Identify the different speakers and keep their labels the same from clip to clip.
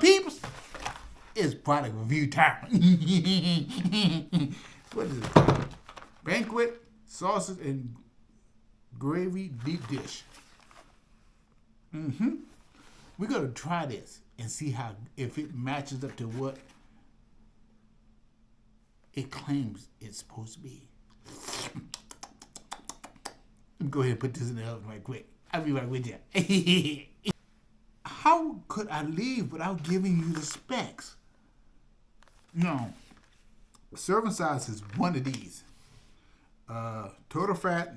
Speaker 1: peeps? It's product review time. What is it? Banquet, sausage, and gravy deep dish. We're gonna try this and see how if it matches up to what it claims it's supposed to be. Let me go ahead and put this in the oven right quick. I'll be right with you. How could I leave without giving you the specs? No. Serving size is one of these. Total fat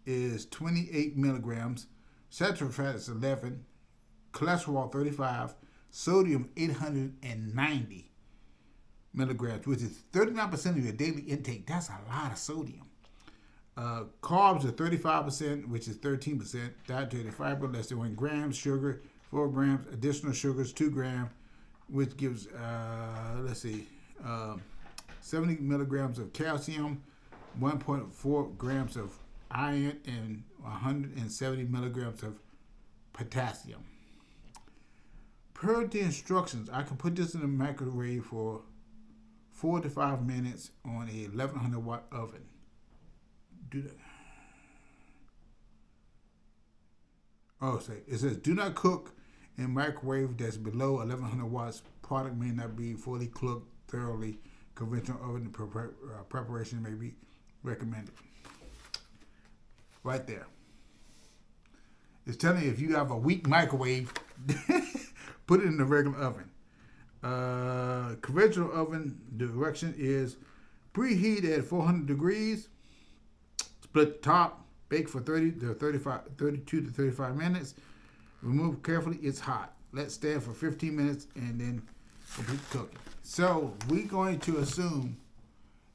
Speaker 1: is 28 milligrams. Saturated fat is 11. Cholesterol 35. Sodium 890 milligrams, which is 39% of your daily intake. That's a lot of sodium. Carbs are 35%, which is 13%. Dietary fiber, less than 1 gram. Sugar, 4 grams. Additional sugars, 2 grams, which gives, 70 milligrams of calcium, 1.4 grams of iron, and 170 milligrams of potassium. Per the instructions, I can put this in the microwave for 4 to 5 minutes on a 1100 watt oven. Do that. It says do not cook in microwave that's below 1100 watts. Product may not be fully cooked thoroughly. Conventional oven preparation may be recommended. Right there. It's telling you if you have a weak microwave, put it in the regular oven. Conventional oven direction is preheat at 400 degrees. Split the top, bake for 32 to 35 minutes. Remove carefully, it's hot. Let stand for 15 minutes and then complete cooking. So we're going to assume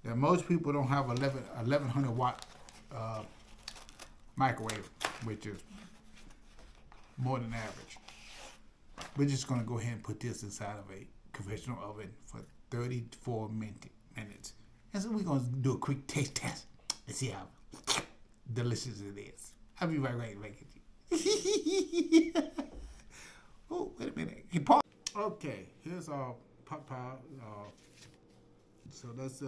Speaker 1: that most people don't have 1100 watt microwave, which is more than average. We're just going to go ahead and put this inside of a conventional oven for 34 minutes. And so we're going to do a quick taste test and see how delicious it is. I'll be right back at you. Oh, wait a minute. Okay, here's our pot pie. So that's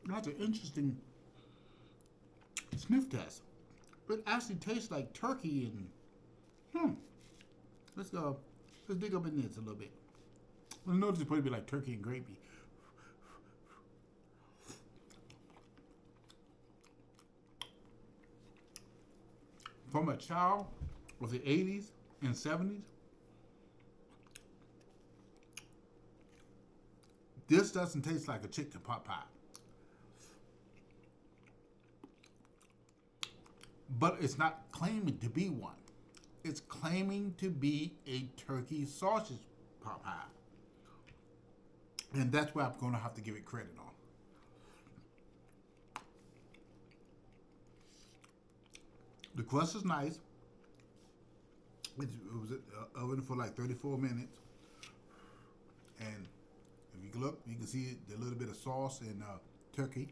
Speaker 1: that's an interesting sniff test. It actually tastes like turkey and let's dig up in this a little bit. I notice it's probably like turkey and gravy. From a child of the 80s and 70s, this doesn't taste like a chicken pot pie. But it's not claiming to be one. It's claiming to be a turkey sausage pot pie. And that's why I'm going to have to give it credit on. The crust is nice. It was oven for like 34 minutes. And if you look, you can see a little bit of sauce and turkey.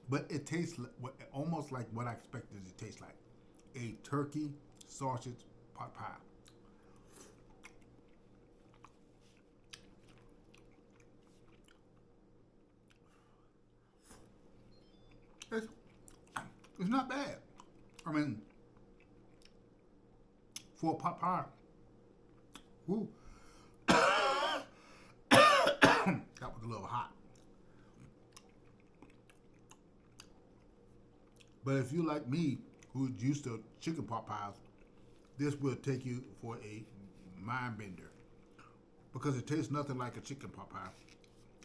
Speaker 1: But it tastes almost like what I expected it to taste like. A turkey sausage pot pie. It's not bad. I mean, for a pot pie. Ooh. That was a little hot. But if you like me, who's used to chicken pot pies, this will take you for a mind bender. Because it tastes nothing like a chicken pot pie.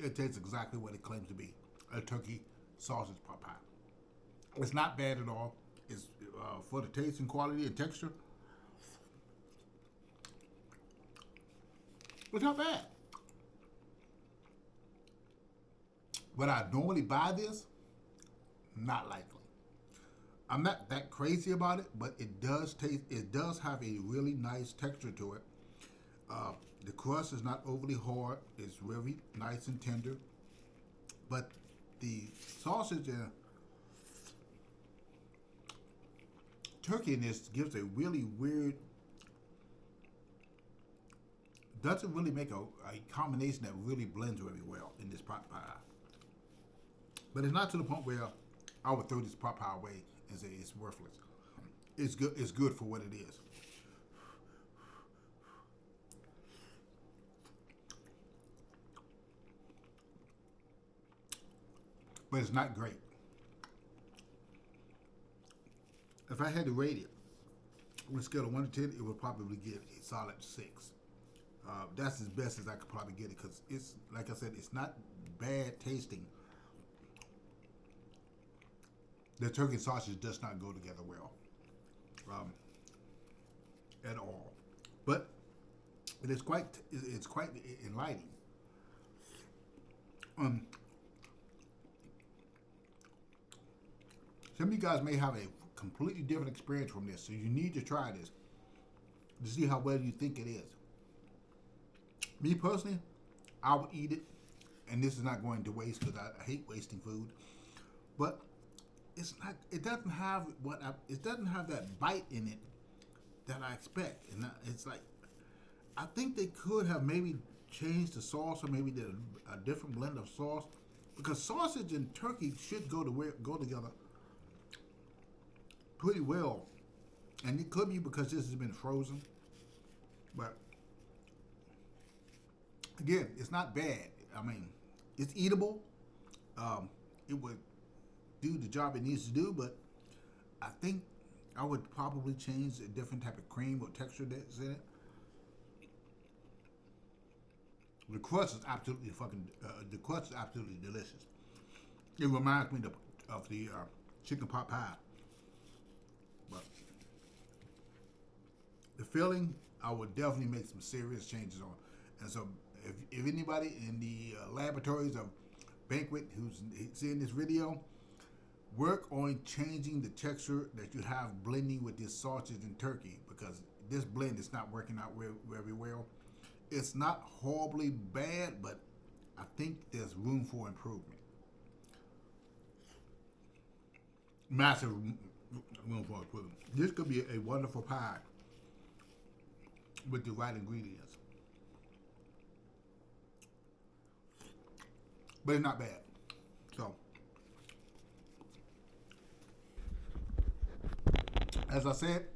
Speaker 1: It tastes exactly what it claims to be. A turkey sausage pot pie. It's not bad at all. It's for the taste and quality and texture. It's not bad. Would I normally buy this? Not likely. I'm not that crazy about it, but it does taste. It does have a really nice texture to it. The crust is not overly hard. It's very nice and tender. But the sausage and turkey in this gives a really weird, doesn't really make a combination that really blends very well in this pot pie. But it's not to the point where I would throw this pot pie away and say it's worthless. It's good. It's good for what it is. But it's not great. If I had to rate it on a scale of 1 to 10, it would probably give a solid 6. That's as best as I could probably get it because it's, like I said, it's not bad tasting. The turkey and sausage does not go together well at all. But it's quite enlightening. Some of you guys may have a completely different experience from this, so you need to try this to see how well you think it is. Me personally, I would eat it, and this is not going to waste because I hate wasting food. But it's not. It doesn't have it doesn't have that bite in it that I expect, and it's like I think they could have maybe changed the sauce or maybe did a different blend of sauce because sausage and turkey should go together pretty well, and it could be because this has been frozen, but again, it's not bad. I mean, it's eatable. It would do the job it needs to do, but I think I would probably change a different type of cream or texture that's in it. The crust is absolutely delicious. It reminds me of the chicken pot pie. But the filling, I would definitely make some serious changes on. And so, if anybody in the laboratories of Banquet who's seeing this video, work on changing the texture that you have blending with this sausage and turkey because this blend is not working out very well. It's not horribly bad, but I think there's room for improvement. Massive room for improvement. This could be a wonderful pie with the right ingredients. But it's not bad. So, as I said,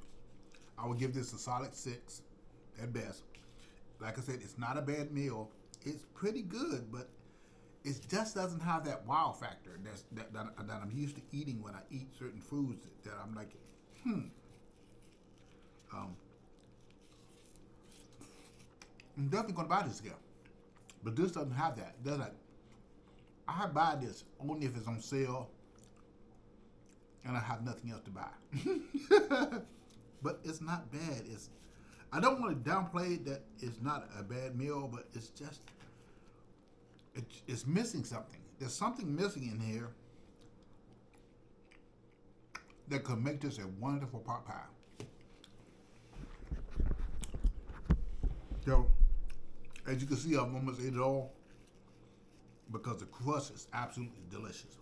Speaker 1: I would give this a solid 6 at best. Like I said, it's not a bad meal. It's pretty good, but it just doesn't have that wow factor that I'm used to eating when I eat certain foods that I'm like, I'm definitely going to buy this again. But this doesn't have that. Does it? I buy this only if it's on sale and I have nothing else to buy. But it's not bad. I don't want to downplay that it's not a bad meal, but it's just, it's missing something. There's something missing in here that could make this a wonderful pot pie. So, as you can see, I've almost ate it all because the crust is absolutely delicious.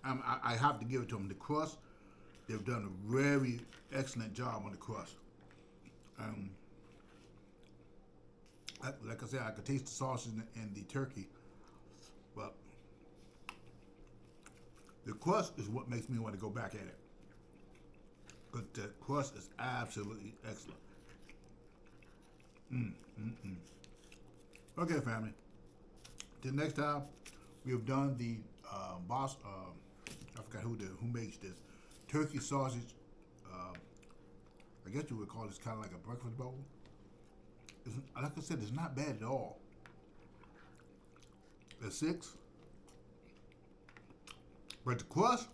Speaker 1: I have to give it to them. The crust, they've done a very excellent job on the crust. Like I said, I could taste the sausage and the turkey, but the crust is what makes me want to go back at it. But the crust is absolutely excellent. Okay, family. Till next time, we have done the boss. I forgot who makes this turkey sausage. I guess you would call this kind of like a breakfast bowl. Like I said, it's not bad at all. A 6. But the crust,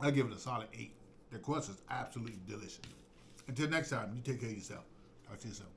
Speaker 1: I give it a solid 8. The crust is absolutely delicious. Until next time, you take care of yourself. Talk to you soon.